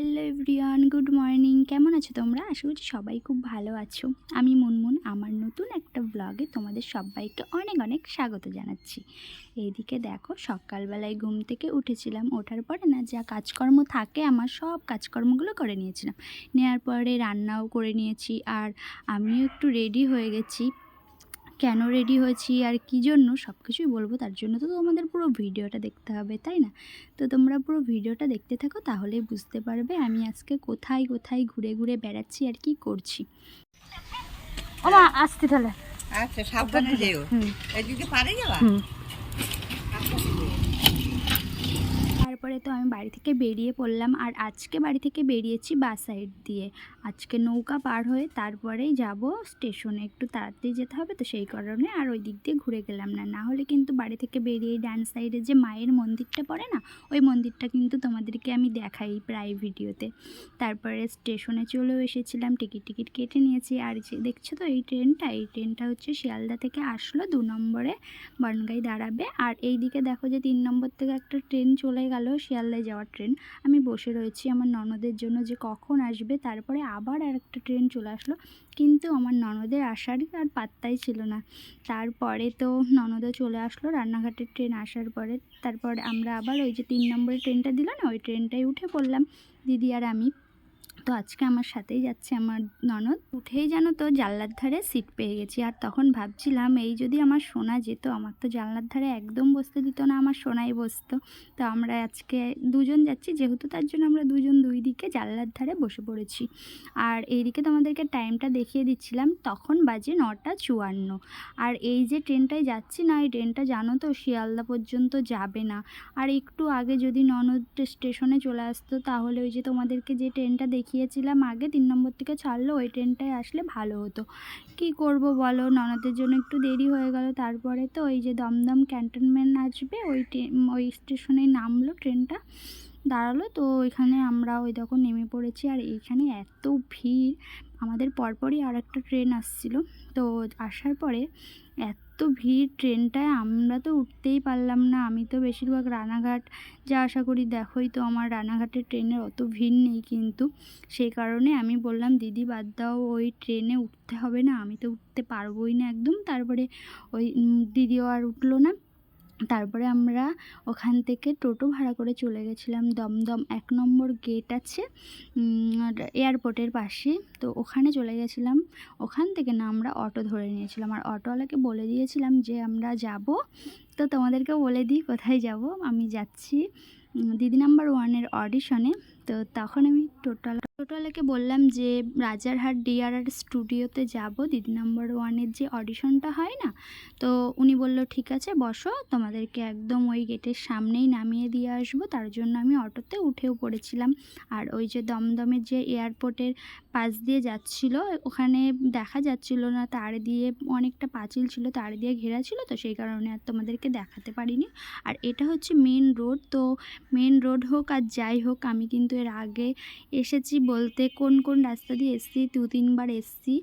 Hello everyone, good morning. কেমন আছো তোমরা? আশা করছি সবাই খুব ভালো আছো। আমি মুনমুন, আমার নতুন একটা ব্লগে তোমাদের সবাইকে অনেক অনেক স্বাগত জানাচ্ছি। এইদিকে দেখো, সকালবেলায় ঘুম থেকে উঠেছিলাম। ওঠার পরে না যা কাজকর্ম থাকে আমার সব কাজকর্মগুলো করে নিয়েছিলাম। নেওয়ার পরে রান্নাও করে নিয়েছি, আর আমিও একটু রেডি হয়ে গেছি। কেন রেডি হয়েছি আর কী জন্য সব কিছুই বলবো, তার জন্য তো তোমাদের পুরো ভিডিওটা দেখতে হবে, তাই না? তো তোমরা পুরো ভিডিওটা দেখতে থাকো, তাহলেই বুঝতে পারবে আমি আজকে কোথায় কোথায় ঘুরে ঘুরে বেড়াচ্ছি আর কি করছি। ও মা, আসতে তাহলে। আচ্ছা, সাবধানে যেও। এদিকে পারে যাওয়া। তারপরে তো আমি বাড়ি থেকে বেরিয়ে পড়লাম, আর আজকে বাড়ি থেকে বেরিয়েছি বাস সাইড দিয়ে। আজকে নৌকা পার হয়ে তারপরেই যাব স্টেশনে, একটু তাড়াতাড়ি যেতে হবে তো সেই কারণে আর ওই দিক দিয়ে ঘুরে গেলাম না। না হলে কিন্তু বাড়ি থেকে বেরিয়ে ডান সাইডে যে মায়ের মন্দিরটা পড়ে না, ওই মন্দিরটা কিন্তু তোমাদেরকে আমি দেখাই প্রায় ভিডিওতে। তারপরে স্টেশনে চলেও এসেছিলাম, টিকিট কেটে নিয়েছি। আর যে দেখছো তো এই ট্রেনটা হচ্ছে শিয়ালদা থেকে আসলো, 2 নম্বরে বনগাঁই দাঁড়াবে। আর এই দিকে দেখো যে 3 নম্বর থেকে একটা ট্রেন চলে গেল, শিয়ালদায় যাওয়ার ট্রেন। আমি বসে রয়েছি আমার ননদের জন্য যে কখন আসবে। তারপরে আবার আরেকটা ট্রেন চলে আসলো, কিন্তু আমার ননদের আসার আর পাত্তাই ছিল না। তারপরে তো ননদও চলে আসলো রান্নাঘাটের ট্রেন আসার পরে। তারপরে আমরা আবার ওই যে 3 নম্বরের ট্রেনটা দিল না, ওই ট্রেনটায় উঠে পড়লাম দিদি আর আমি। তো আজকে আমার সাথেই যাচ্ছে আমার ননদ। উঠেই জানো তো জানলার ধারে সিট পেয়ে গেছি। আর তখন ভাবছিলাম এই যদি আমার সোনা যেত, আমার তো জানলার ধারে একদম বসতে দিত না, আমার সোনাই বসতো। তো আমরা আজকে দুজন যাচ্ছি যেহেতু, তার জন্য আমরা দুজন দুই দিকে জানলার ধারে বসে পড়েছি। আর এইদিকে তোমাদেরকে টাইমটা দেখিয়ে দিচ্ছিলাম, তখন বাজে 9:54। আর এই যে ট্রেনটায় যাচ্ছি না, এই ট্রেনটা জানো তো শিয়ালদা পর্যন্ত যাবে না। আর একটু আগে যদি ননদ স্টেশনে চলে আসতো, তাহলে ওই যে তোমাদেরকে যে ট্রেনটা দেখিয়েছিলাম আগে 3 নম্বর থেকে ছাড়লো, ওই ট্রেনটায় আসলে ভালো হতো। কি করব বলো, ননদের জন্য একটু দেরি হয়ে গেল। তারপরে তো ওই যে দমদম ক্যান্টনমেন্ট আসবে, ওই স্টেশনে নামলো ট্রেনটা, দাঁড়ালো। তো ওইখানে আমরা ওই দেখো নেমে পড়েছি। আর এইখানে এত ভিড়, আমাদের পরপরই আর একটা ট্রেন আসছিল। তো আসার পরে এত ভিড় ট্রেনটায়, আমরা তো উঠতেই পারলাম না। আমি তো বেশিরভাগ রানাঘাট যা আশা করি দেখোই তো, আমার রানাঘাটের ট্রেনের অত ভিড় নেই, কিন্তু সেই কারণে আমি বললাম দিদি বাদ দাও, ওই ট্রেনে উঠতে হবে না, আমি তো উঠতে পারবোই না একদম। তারপরে ওই দিদিও আর উঠলো না। তারপরে আমরা ওখান থেকে টোটো ভাড়া করে চলে গেছিলাম দমদম 1 নম্বর গেট আছে এয়ারপোর্টের পাশে, তো ওখানে চলে গেছিলাম। ওখান থেকে না আমরা অটো ধরে নিয়েছিলাম, আর অটোওয়ালাকে বলে দিয়েছিলাম যে আমরা যাব। তো তোমাদেরকেও বলে দিই কোথায় যাব। আমি যাচ্ছি দিদি নাম্বার 1-এর অডিশনে। তো তখন আমি টোটোওয়ালাকে বললাম যে রাজারহাট ডিআরআর স্টুডিওতে যাব, দিদি নাম্বার 1-এর যে অডিশনটা হয় না। তো উনি বলল ঠিক আছে বসো, তোমাদেরকে একদম ওই গেটের সামনেই নামিয়ে দিয়ে আসবো। তার জন্য আমি অটোতে উঠেও পড়েছিলাম। আর ওই যে দমদমের যে এয়ারপোর্টের পাশ দিয়ে যাচ্ছিল, ওখানে দেখা যাচ্ছিল না, তার দিয়ে অনেকটা পাঁচিল ছিল, তার দিয়ে ঘেরা ছিল, তো সেই কারণে আর তোমাদেরকে দেখাতে পারিনি। আর এটা হচ্ছে মেন রোড। তো মেন রোড হোক আর যাই হোক, আমি কিন্তু এর আগে এসেছি বলতে কোন কোন রাস্তা দিয়ে এসেছি, 2-3 বার এসেছি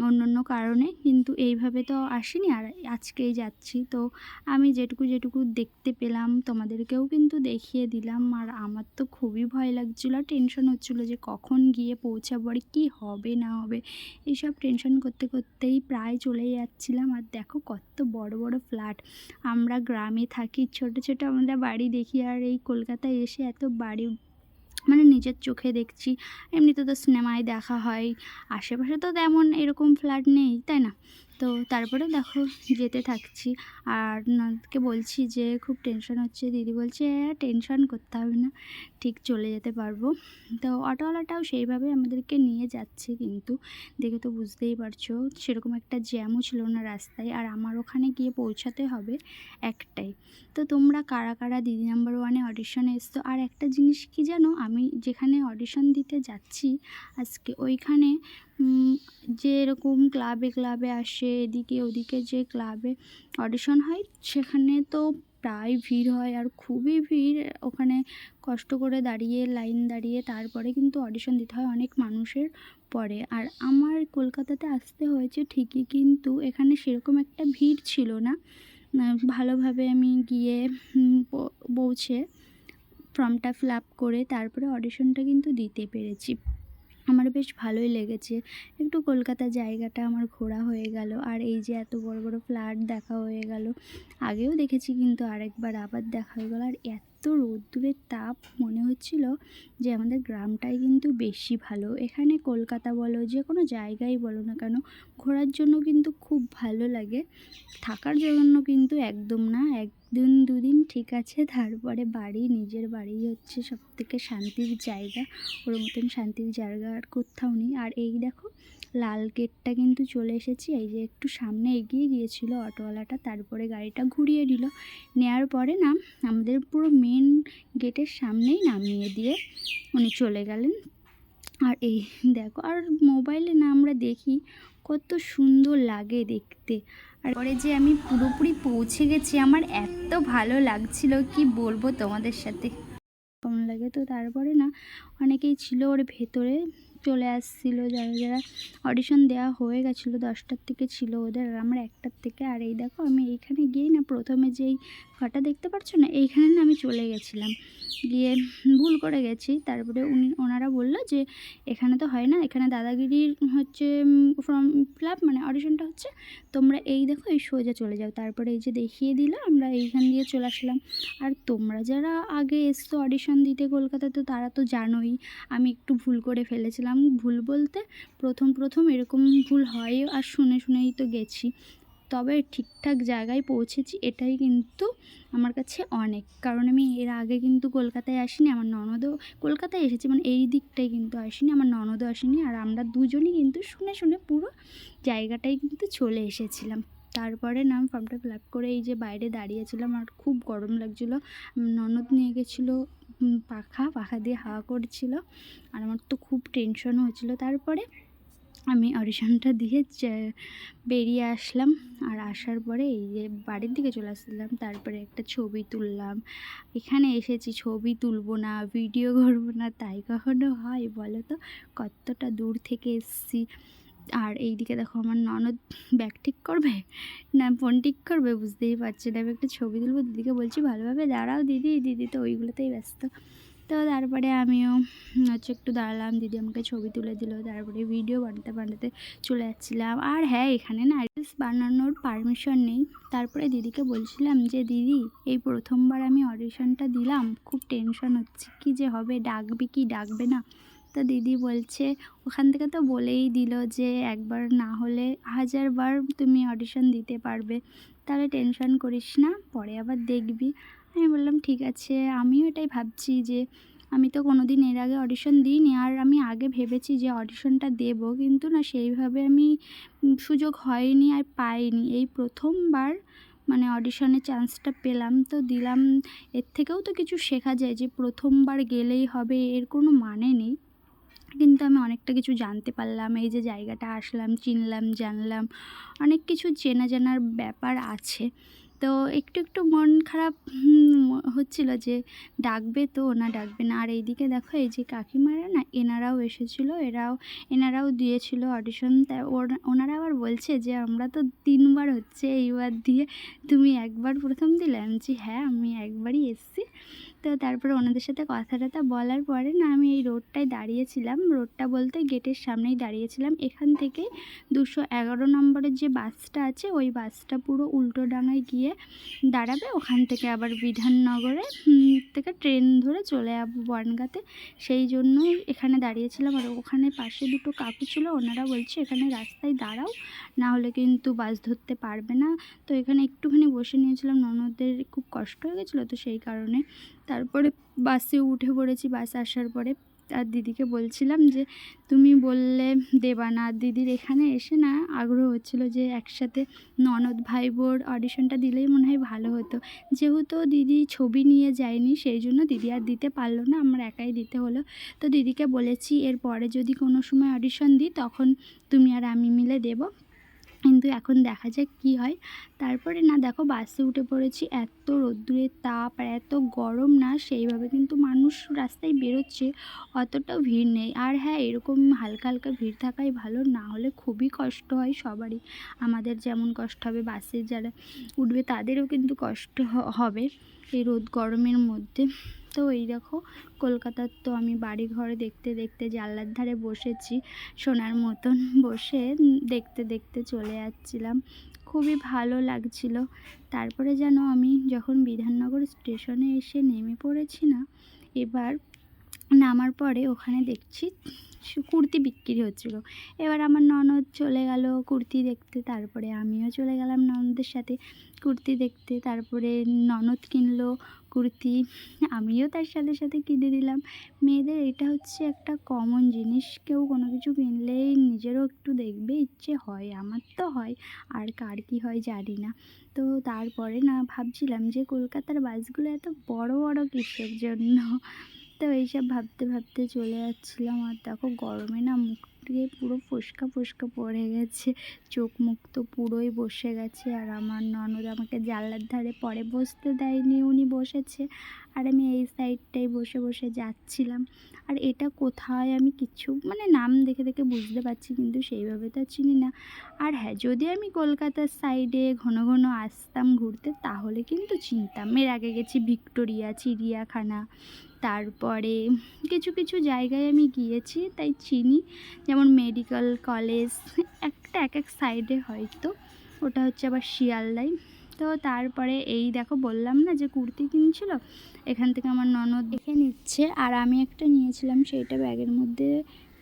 অন্য কারণে, কিন্তু এইভাবে তো আসিনি। আর আজকেই যাচ্ছি, তো আমি যেটুকু দেখতে পেলাম তোমাদেরকেও কিন্তু দেখিয়ে দিলাম। আর আমার তো খুবই ভয় লাগছিলো, টেনশন হচ্ছিলো যে কখন গিয়ে পৌঁছাবো, আর কী হবে না হবে, এইসব টেনশন করতে করতেই প্রায় চলে যাচ্ছিলাম। আর দেখো কত বড় বড় ফ্ল্যাট, আমরা গ্রামে থাকি, ছোট ছোট আমরা বাড়ি দেখি, আর এই কলকাতায় এসে এত বাড়ি মানে নিজের চোখে দেখছি। এমনিতে তো সিনেমায় দেখা হয়, আশেপাশে তো তেমন এরকম ফ্ল্যাট নেই, তাই না? তো তারপরে দেখো যেতে থাকছি, আর ননদকে বলছি যে খুব টেনশন হচ্ছে। দিদি বলছে টেনশন করতে হবে না, ঠিক চলে যেতে পারবো। তো অটোওয়ালাটাও সেইভাবে আমাদেরকে নিয়ে যাচ্ছে, কিন্তু দেখে তো বুঝতেই পারছো সেরকম একটা জ্যামও ছিল না রাস্তায়। আর আমার ওখানে গিয়ে পৌঁছাতে হবে একটাই। তো তোমরা কারা কারা দিদি নাম্বার 1-এ অডিশনে এসছো? আর একটা জিনিস কি জানো, আমি যেখানে অডিশন দিতে যাচ্ছি আজকে, ওইখানে যে এরকম ক্লাবে আসে, এদিকে ওদিকে যে ক্লাবে অডিশন হয়, সেখানে তো প্রায় ভিড় হয়, আর খুবই ভিড়। ওখানে কষ্ট করে লাইন দাঁড়িয়ে তারপরে কিন্তু অডিশন দিতে হয় অনেক মানুষের পরে। আর আমার কলকাতাতে আসতে হয়েছে ঠিকই, কিন্তু এখানে সেরকম একটা ভিড় ছিল না। ভালোভাবে আমি গিয়ে পৌঁছে ফর্মটা ফিল আপ করে তারপরে অডিশনটা কিন্তু দিতে পেরেছি। আমার বেশ ভালোই লেগেছে। একটু কলকাতা জায়গাটা আমার ঘোরা হয়ে গেল। আর এই যে এত বড় বড় ফ্ল্যাট দেখা হয়ে গেল। আগেও দেখেছি কিন্তু আরেকবার আবার দেখা হয়ে গেল। আর এত রোদ্দুরের তাপ মনে হচ্ছিল যে আমাদের গ্রামটাই কিন্তু বেশি ভালো। এখানে কলকাতা বলো, যে কোনো জায়গায় বলো না কেন, ঘোরার জন্য কিন্তু খুব ভালো লাগে। থাকার জন্য কিন্তু একদম না। ১ দিন ২ দিন ঠিক আছে, তারপরে বাড়ি, নিজের বাড়ি হচ্ছে সবথেকে শান্তির জায়গা। ওর মতন শান্তির জায়গা আর কোথাও নেই। আর এই দেখো লাল গেটটা কিন্তু চলে এসেছি। এই যে একটু সামনে এগিয়ে গিয়েছিল অটোওয়ালাটা, তারপরে গাড়িটা ঘুরিয়ে নিল। নেওয়ার পরে না আমাদের পুরো মেন গেটের সামনেই নামিয়ে দিয়ে উনি চলে গেলেন। আর এই দেখো, আর মোবাইলে না আমরা দেখি কত সুন্দর লাগে দেখতে। আর পরে যে আমি পুরোপুরি পৌঁছে গেছি, আমার এত ভালো লাগছিল কি বলবো তোমাদের সাথে। কেমন লাগে। তো তারপরে না অনেকেই ছিল ওর ভেতরে, চলে আসছিল যারা যারা অডিশন দেওয়া হয়ে গেছিলো। 10টার থেকে ছিল ওদের, আর আমার 1টার থেকে। আর এই দেখো আমি এইখানে গিয়েই না প্রথমে যেই ঘরটা দেখতে পাচ্ছ না, এইখানে না আমি চলে গেছিলাম, গিয়ে ভুল করে গেছি। তারপরে ওনারা বললো যে এখানে তো হয় না, এখানে দাদাগিরির হচ্ছে ফর্ম ফিল আপ, মানে অডিশনটা হচ্ছে, তোমরা এই দেখো এই সোজা চলে যাও। তারপরে এই যে দেখিয়ে দিল, আমরা এইখান দিয়ে চলে আসলাম। আর তোমরা যারা আগে এসছো অডিশন দিতে কলকাতাতে, তারা তো জানোই আমি একটু ভুল করে ফেলেছিলাম। ভুল বলতে প্রথম এরকম ভুল হয়, আর শুনে শুনেই তো গেছি। তবে ঠিকঠাক জায়গায় পৌঁছেছি, এটাই কিন্তু আমার কাছে অনেক। কারণ আমি এর আগে কিন্তু কলকাতায় আসিনি, আমার ননদও কলকাতায় এসেছে, মানে এই দিকটাই কিন্তু আসিনি, আমার ননদও আসেনি। আর আমরা দুজনই কিন্তু শুনে শুনে পুরো জায়গাটাই কিন্তু চলে এসেছিলাম। তারপরে নাম ফর্মটা ফিল আপ করে এই যে বাইরে দাঁড়িয়েছিলাম, আর খুব গরম লাগছিলো। ননদ নিয়ে গেছিলো পাখা দিয়ে হাওয়া করছিল, আর আমার তো খুব টেনশন হচ্ছিলো। তারপরে আমি অডিশনটা দিয়ে বেরিয়ে আসলাম। আর আসার পরে এই যে বাড়ির দিকে চলে আসলাম, তারপরে একটা ছবি তুললাম। এখানে এসেছি ছবি তুলবো না, ভিডিও করবো না, তাই কখনো হয় বলো তো? কতটা দূর থেকে এসেছি। আর এইদিকে দেখো আমার ননদ ব্যাগ ঠিক করবে না ফোন ঠিক করবে বুঝতেই পারছি না। আমি একটা ছবি তুলবো, দিদিকে বলছি ভালোভাবে দাঁড়াও দিদি, দিদি তো ওইগুলোতেই ব্যস্ত। তো তারপরে আমিও হচ্ছে একটু দাঁড়ালাম, দিদি আমাকে ছবি তুলে দিল। তারপরে ভিডিও বানাতে বানাতে চলে যাচ্ছিলাম। আর হ্যাঁ, এখানে না রিলস বানানোর পারমিশন নেই। তারপরে দিদিকে বলছিলাম যে দিদি, এই প্রথমবার আমি অডিশনটা দিলাম, খুব টেনশন হচ্ছে, কী যে হবে, ডাকবে কি ডাকবে না। তো দিদি বলছে ওখান থেকে তো বলেই দিল যে একবার না হলে 1000 বার তুমি অডিশন দিতে পারবে, তাহলে টেনশন করিস না, পরে আবার দেখবি। আমি বললাম ঠিক আছে। আমিও এটাই ভাবছি যে আমি তো কোনো দিন এর আগে অডিশন দিইনি, আর আমি আগে ভেবেছি যে অডিশনটা দেবো, কিন্তু না সেইভাবে আমি সুযোগ হয়নি আর পাইনি। এই প্রথমবার মানে অডিশনের চান্সটা পেলাম, তো দিলাম। এর থেকেও তো কিছু শেখা যায় যে প্রথমবার গেলেই হবে এর কোনো মানে নেই। কিন্তু আমি অনেকটা কিছু জানতে পারলাম। এই যে জায়গাটা আসলাম, চিনলাম, জানলাম, অনেক কিছু চেনা জানার ব্যাপার আছে। তো একটু একটু মন খারাপ হচ্ছিল যে ডাকবে তো না ডাকবে না। আর এইদিকে দেখো এই যে কাকিমারা না, এনারাও এসেছিলো, এনারাও দিয়েছিল অডিশন। তা ওনারা আবার বলছে যে আমরা তো 3বার হচ্ছে, এইবার দিয়ে তুমি একবার প্রথম দিলে। আমি বলছি হ্যাঁ, আমি একবারই এসেছি। তো তারপরে ওনাদের সাথে কথা টথা বলার পরে না আমি এই রোডটায় দাঁড়িয়েছিলাম, রোডটা বলতে গেটের সামনেই দাঁড়িয়েছিলাম। এখান থেকে 211 নম্বরের যে বাসটা আছে, ওই বাসটা পুরো উল্টো ডাঙায় গিয়ে দাঁড়াবে। ওখান থেকে আবার বিধাননগরে থেকে ট্রেন ধরে চলে যাবো বনগাঁতে। সেই জন্যই এখানে দাঁড়িয়েছিলাম। আর ওখানে পাশে দুটো কাকু ছিল, ওনারা বলছে এখানে রাস্তায় দাঁড়াও, না হলে কিন্তু বাস ধরতে পারবে না। তো এখানে একটুখানি বসে নিয়েছিলাম, ননদের খুব কষ্ট হয়ে গেছিলো, তো সেই কারণে। তারপরে বাসে উঠে পড়েছি। বাস আসার পরে আর দিদিকে বলছিলাম যে তুমি বললে দেবা না। দিদির এখানে এসে না আগ্রহ হচ্ছিলো যে একসাথে ননদ ভাই বোর অডিশনটা দিলেই মনে হয় ভালো হতো। যেহেতু দিদি ছবি নিয়ে যায়নি, সেই জন্য দিদি আর দিতে পারলো না, আমার একাই দিতে হলো। তো দিদিকে বলেছি এরপরে যদি কোনো সময় অডিশন দিই, তখন তুমি আর আমি মিলে দেবো, কিন্তু এখন দেখা যাক কী হয়। তারপরে না দেখো বাসে উঠে পড়েছি। এত রোদ্দুরের তাপ আর এত গরম না, সেইভাবে কিন্তু মানুষ রাস্তায় বেরোচ্ছে, অতটাও ভিড় নেই। আর হ্যাঁ, এরকম হালকা হালকা ভিড় থাকাই ভালো, না হলে খুবই কষ্ট হয় সবারই। আমাদের যেমন কষ্ট হবে, বাসে যারা উঠবে তাদেরও কিন্তু কষ্ট হবে এই রোদ গরমের মধ্যে। তো এই দেখো কলকাতার তো আমি বাড়ি ঘরে দেখতে দেখতে জানলার ধারে বসেছি সোনার মতন বসে দেখতে দেখতে চলে যাচ্ছিলাম। খুবই ভালো লাগছিল। তারপরে যেন আমি যখন বিধাননগর স্টেশনে এসে নেমে পড়েছি না, এবার নামার পরে ওখানে দেখছি কুর্তি বিক্রি হচ্ছিলো। এবার আমার ননদ চলে গেল কুর্তি দেখতে, তারপরে আমিও চলে গেলাম ননদের সাথে কুর্তি দেখতে। তারপরে ননদ কিনলো কুর্তি, আমিও তার সাথে সাথে কিনে নিলাম। মেয়েদের এটা হচ্ছে একটা কমন জিনিস, কেউ কোনো কিছু কিনলেই নিজেরও একটু দেখবে ইচ্ছে হয়, আমার তো হয়, আর কার কী হয় জানি না। তো তারপরে না ভাবছিলাম যে কলকাতার বাসগুলো এত বড় বড় কিসের জন্য। তো এইসব ভাবতে ভাবতে চলে যাচ্ছিলাম, আর দেখো গরমে না মুখ দিয়ে পুরো ফোস্কা ফোস্কা পড়ে গেছে, চোখ মুখ তো পুরোই বসে গেছে। আর আমার ননদ আমাকে জানলার ধারে পরে বসতে দেয়নি, উনি বসেছে, আর আমি এই সাইডটাই বসে বসে যাচ্ছিলাম। আর এটা কোথায় আমি কিছু মানে নাম দেখে দেখে বুঝতে পারছি, কিন্তু সেইভাবে তো চিনি না। আর হ্যাঁ, যদি আমি কলকাতার সাইডে ঘন ঘন আসতাম ঘুরতে তাহলে কিন্তু চিনতাম। এর আগে গেছি ভিক্টোরিয়া, চিড়িয়াখানা, তারপরে কিছু কিছু জায়গায় আমি গিয়েছি তাই চিনি, যেমন মেডিকেল কলেজ একটা এক এক সাইডে হয়তো, ওটা হচ্ছে আবার শিয়ালদায়। তো তারপরে এই দেখো বললাম না যে কুর্তি কিনছিল, এখান থেকে আমার ননদ দেখে নিচ্ছে, আর আমি একটা নিয়েছিলাম সেইটা ব্যাগের মধ্যে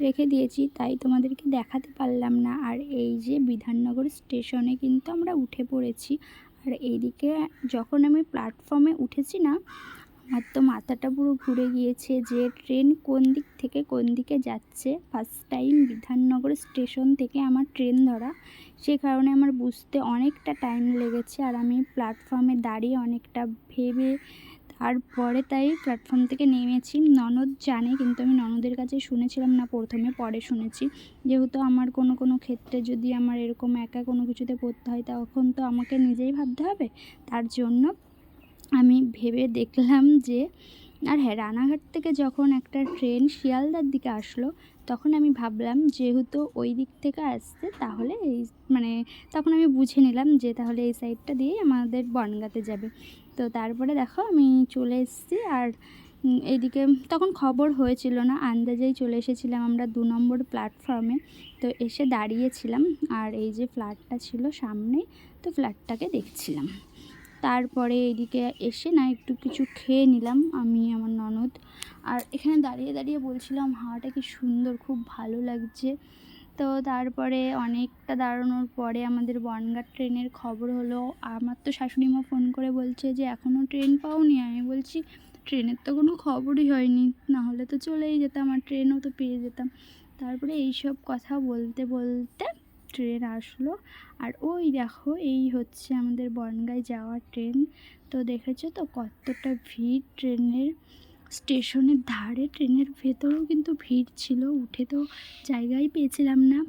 রেখে দিয়েছি, তাই তোমাদেরকে দেখাতে পারলাম না। আর এই যে বিধাননগর স্টেশনে কিন্তু আমরা উঠে পড়েছি, আর এইদিকে যখন আমি প্ল্যাটফর্মে উঠেছি না, আমার তো মাথাটা পুরো ঘুরে গিয়েছে যে ট্রেন কোন দিক থেকে কোন দিকে যাচ্ছে। ফার্স্ট টাইম বিধাননগর স্টেশন থেকে আমার ট্রেন ধরা, সে কারণে আমার বুঝতে অনেকটা টাইম লেগেছে। আর আমি প্ল্যাটফর্মে দাঁড়িয়ে অনেকটা ভেবে তারপরে তাই প্ল্যাটফর্ম থেকে নেমেছি। ননদ জানে, কিন্তু আমি ননদের কাছে শুনেছিলাম না প্রথমে, পরে শুনেছি। যেহেতু আমার কোনো কোনো ক্ষেত্রে যদি আমার এরকম একা কোনো কিছুতে পড়তে হয় তখন তো আমাকে নিজেই ভাবতে হবে, তার জন্য আমি ভেবে দেখলাম যে আর হ্যাঁ, রানাঘাট থেকে যখন একটা ট্রেন শিয়ালদার দিকে আসলো তখন আমি ভাবলাম যেহেতু ওই দিক থেকে আসছে তাহলে এই মানে তখন আমি বুঝে নিলাম যে তাহলে এই সাইডটা দিয়েই আমাদের বনগাঁতে যাবে। তো তারপরে দেখো আমি চলে এসেছি, আর এইদিকে তখন খবর হয়েছিল না, আন্দাজেই চলে এসেছিলাম আমরা 2 নম্বর প্ল্যাটফর্মে। তো এসে দাঁড়িয়েছিলাম, আর এই যে ফ্ল্যাটটা ছিল সামনে, তো ফ্ল্যাটটাকে দেখছিলাম। তারপরে এদিকে এসে না একটু কিছু খেয়ে নিলাম আমি আমার ননদ, আর এখানে দাঁড়িয়ে দাঁড়িয়ে বলছিলাম হাওয়াটা কি সুন্দর, খুব ভালো লাগছে। তো তারপরে অনেকটা দাঁড়ানোর পরে আমাদের বনগাঁ ট্রেনের খবর হলো। আমার তো শাশুড়ি মা ফোন করে বলছে যে এখনও ট্রেন পাওনি। আমি বলছি ট্রেনের তো কোনো খবরই হয়নি, নাহলে তো চলেই যেতাম আর ট্রেনও তো পেয়ে যেতাম। তারপরে এইসব কথা বলতে বলতে ট্রেন আসলো, আর ওই দেখো এই হচ্ছে আমাদের বনগাঁয় যাওয়ার ট্রেন। তো দেখেছো তো কতটা ভিড় ট্রেনের, স্টেশনের ধারে ট্রেনের ভেতরেও কিন্তু ভিড় ছিল, উঠে তো জায়গাই পেয়েছিলাম না।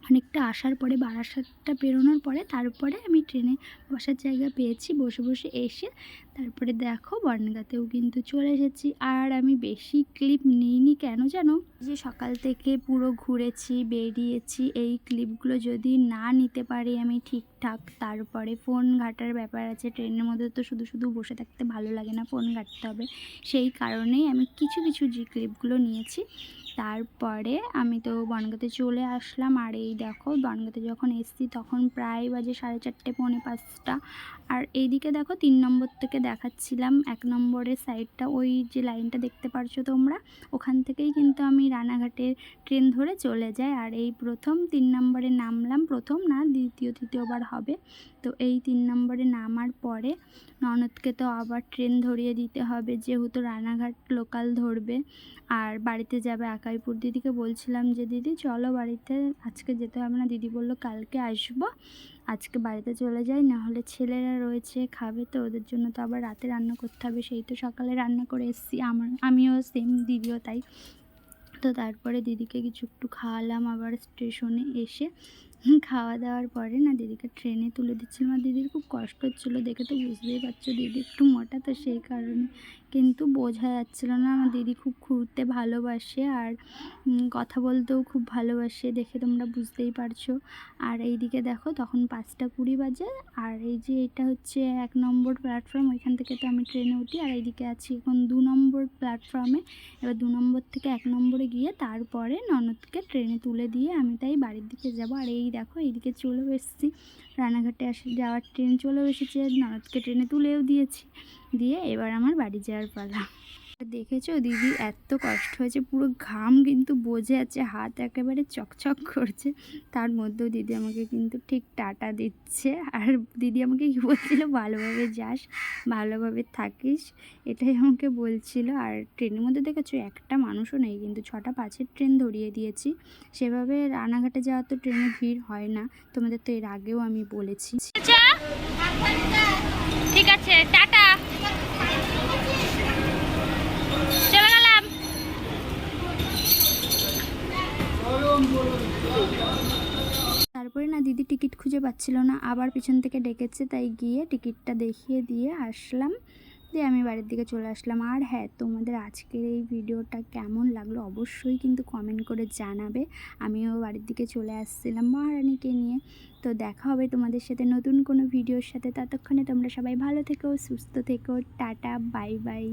অনেকটা আসার পরে বারাসাতটা পেরোনোর পরে তারপরে আমি ট্রেনে বসার জায়গা পেয়েছি, বসে বসে এসে তারপরে দেখো বনগাঁতেও কিন্তু চলে এসেছি। আর আমি বেশি ক্লিপ নিইনি, কেন জানো, যে সকাল থেকে পুরো ঘুরেছি বেরিয়েছি, এই ক্লিপগুলো যদি না নিতে পারি আমি ঠিকঠাক তারপরে ফোন ঘাটার ব্যাপার আছে। ট্রেনের মধ্যে তো শুধু শুধু বসে থাকতে ভালো লাগে না, ফোন ঘাঁটতে হবে, সেই কারণেই আমি কিছু কিছু যে ক্লিপগুলো নিয়েছি। তারপরে আমি তো বনগাঁতে চলে আসলাম, আর এই দেখো বনগাঁতে যখন এসেছি তখন প্রায় বাজে 4:30 পৌনে 5টা। আর এইদিকে দেখো 3 নম্বর থেকে দেখাচ্ছিলাম 1 নম্বরের সাইডটা, ওই যে লাইনটা দেখতে পারছো তোমরা, ওখান থেকেই কিন্তু আমি রানাঘাটের ট্রেন ধরে চলে যাই। আর এই প্রথম 3 নম্বরে নামলাম, প্রথম না তৃতীয়বার হবে। তো এই 3 নম্বরে নামার পরে ননদকে তো আবার ট্রেন ধরিয়ে দিতে হবে, যেহেতু রানাঘাট লোকাল ধরবে আর বাড়িতে যাবে আকাইপুর। দিদিকে বলছিলাম যে দিদি চলো বাড়িতে, আজকে যেতে হবে না। দিদি বললো কালকে আসবো, আজকে বাড়িতে চলে যাই, নাহলে ছেলেরা রয়েছে খাবে, তো ওদের জন্য তো আবার রাতে রান্না করতে হবে, সেই তো সকালে রান্না করে এসেছি, আমিও সেম, দিদিও তাই। তো তারপরে দিদিকে কিছু একটু খাওয়ালাম, আবার স্টেশনে এসে খাওয়া দাওয়ার পরে না দিদিকে ট্রেনে তুলে দিচ্ছিলাম। আর দিদির খুব কষ্ট হচ্ছিলো, দেখে তো বুঝতেই পারছো দিদি একটু মোটা, তো সেই কারণে কিন্তু বোঝা যাচ্ছিল না। আমার দিদি খুব ঘুরতে ভালোবাসে আর কথা বলতেও খুব ভালোবাসে, দেখে তোমরা বুঝতেই পারছো। আর এইদিকে দেখো তখন 5টা 20 বাজে, আর এই যে এটা হচ্ছে 1 নম্বর প্ল্যাটফর্ম, ওইখান থেকে তো আমি ট্রেনে উঠি। আর এইদিকে আছি এখন 2 নম্বর প্ল্যাটফর্মে। এবার 2 নম্বর থেকে 1 নম্বরে গিয়ে তারপরে ননদকে ট্রেনে তুলে দিয়ে আমি তাই বাড়ির দিকে যাব। আর এই দেখো এইদিকে চলেও এসেছি, রানাঘাটে যাওয়ার ট্রেন চলেও এসেছে, ননদকে ট্রেনে তুলেও দিয়েছি, দিয়ে এবার আমার বাড়ি যাওয়ার পালা। দেখেছো দিদি এত কষ্ট হয়েছে, পুরো ঘাম কিন্তু বোঝে আছে, হাত একেবারে চকচক করছে, তার মধ্যেও দিদি আমাকে কিন্তু ঠিক টাটা দিচ্ছে। আর দিদি আমাকে কী বলছিল, ভালোভাবে যাস, ভালোভাবে থাকিস, এটাই আমাকে বলছিল। আর ট্রেনের মধ্যে দেখেছো একটা মানুষও নেই, কিন্তু 6টা 5-এর ট্রেন ধরিয়ে দিয়েছি। সেভাবে রানাঘাটে যাওয়া তো ট্রেনে ভিড় হয় না, তোমাদের তো এর আগেও আমি বলেছি। ঠিক আছে, টাটা, চলে গেলাম। তারপরে না দিদি টিকিট খুঁজে পাচ্ছিল না, আবার পিছন থেকে ডেকেছে, তাই গিয়ে টিকিটটা দেখিয়ে দিয়ে আসলাম, দিয়ে আমি বাড়ির দিকে চলে আসলাম। আর হ্যাঁ, তোমাদের আজকের এই ভিডিওটা কেমন লাগলো অবশ্যই কিন্তু কমেন্ট করে জানাবে। আমিও বাড়ির দিকে চলে আসছিলাম মহারানীকে নিয়ে। তো দেখা হবে তোমাদের সাথে নতুন কোনো ভিডিওর সাথে, ততক্ষণে তোমরা সবাই ভালো থেকো, সুস্থ থেকো, টাটা, বাই বাই।